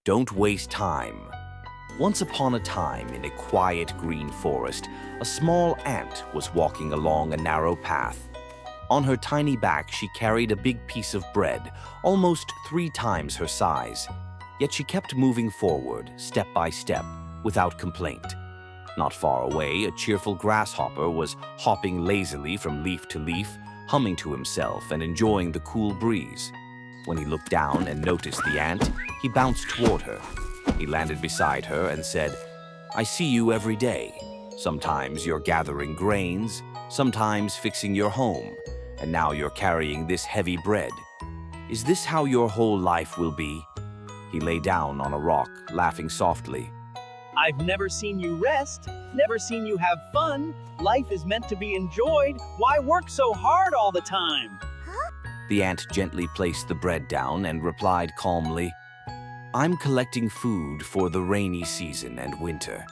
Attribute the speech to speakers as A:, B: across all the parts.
A: Don't waste time. Once upon a time, in a quiet green forest, a small ant was walking along a narrow path. On her tiny back, she carried a big piece of bread, almost 3 times her size. Yet she kept moving forward, step by step, without complaint. Not far away, a cheerful grasshopper was hopping lazily from leaf to leaf, humming to himself and enjoying the cool breeze. When he looked down and noticed the ant, he bounced toward her. He landed beside her and said, "I see you every day. Sometimes you're gathering grains, sometimes fixing your home, and now you're carrying this heavy bread. Is this how your whole life will be?" He lay down on a rock, laughing softly.
B: I've never seen you rest, never seen you have fun. Life is meant to be enjoyed. Why work so hard all the time?
A: The ant gently placed the bread down and replied calmly, "I'm collecting food for the rainy season and winter.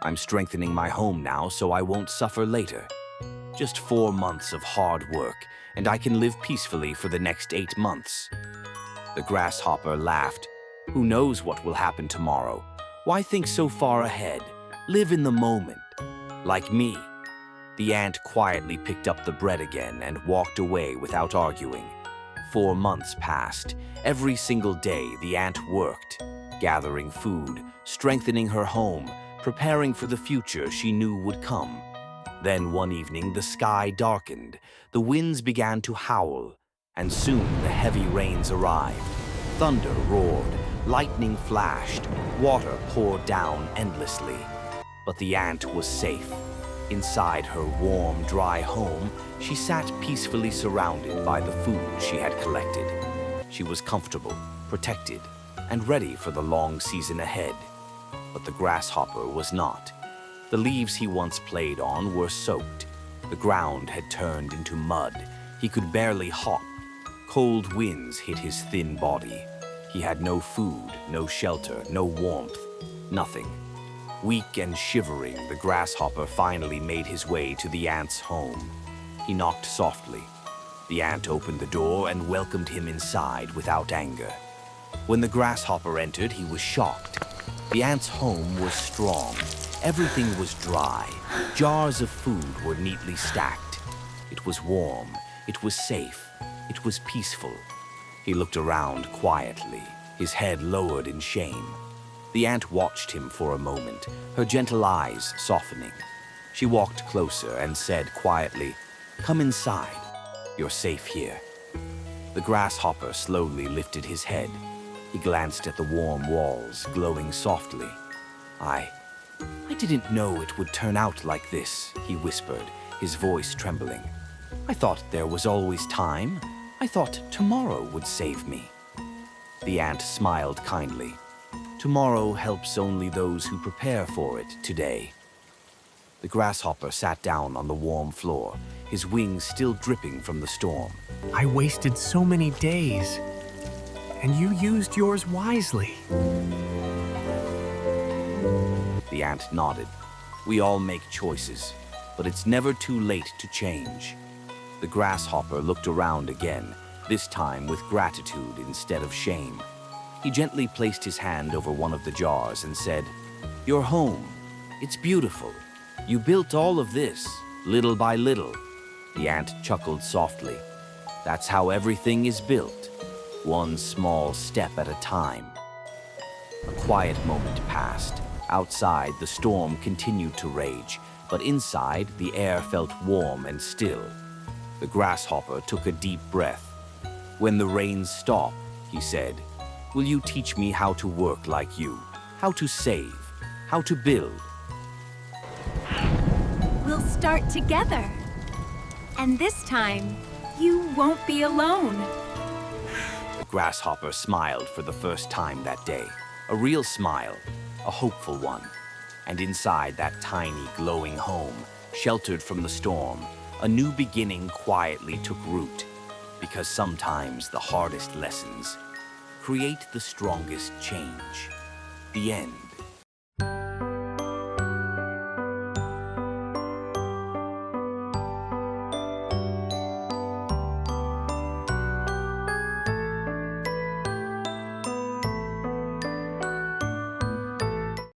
A: I'm strengthening my home now so I won't suffer later. Just 4 months of hard work, and I can live peacefully for the next 8 months." The grasshopper laughed. "Who knows what will happen tomorrow? Why think so far ahead? Live in the moment. Like me." The ant quietly picked up the bread again and walked away without arguing. 4 months passed. Every single day the ant worked, gathering food, strengthening her home, preparing for the future she knew would come. Then one evening the sky darkened, the winds began to howl, and soon the heavy rains arrived. Thunder roared, lightning flashed, water poured down endlessly. But the ant was safe. Inside her warm, dry home, she sat peacefully surrounded by the food she had collected. She was comfortable, protected, and ready for the long season ahead. But the grasshopper was not. The leaves he once played on were soaked. The ground had turned into mud. He could barely hop. Cold winds hit his thin body. He had no food, no shelter, no warmth, nothing. Weak and shivering, the grasshopper finally made his way to the ant's home. He knocked softly. The ant opened the door and welcomed him inside without anger. When the grasshopper entered, he was shocked. The ant's home was strong. Everything was dry. Jars of food were neatly stacked. It was warm. It was safe. It was peaceful. He looked around quietly, his head lowered in shame. The ant watched him for a moment, her gentle eyes softening. She walked closer and said quietly, "Come inside. You're safe here." The grasshopper slowly lifted his head. He glanced at the warm walls, glowing softly. I didn't know it would turn out like this," he whispered, his voice trembling. "I thought there was always time. I thought tomorrow would save me." The ant smiled kindly. "Tomorrow helps only those who prepare for it today." The grasshopper sat down on the warm floor, his wings still dripping from the storm.
C: I wasted so many days, and you used yours wisely.
A: The ant nodded. "We all make choices, but it's never too late to change." The grasshopper looked around again, this time with gratitude instead of shame. He gently placed his hand over one of the jars and said, "Your home. It's beautiful. You built all of this, little by little." The ant chuckled softly. "That's how everything is built, one small step at a time." A quiet moment passed. Outside, the storm continued to rage, but inside, the air felt warm and still. The grasshopper took a deep breath. "When the rains stop," he said, "will you teach me how to work like you, how to save, how to build?"
D: We'll start together. And this time, you won't be alone.
A: The grasshopper smiled for the first time that day, a real smile, a hopeful one. And inside that tiny, glowing home, sheltered from the storm, a new beginning quietly took root. Because sometimes the hardest lessons create the strongest change. The end.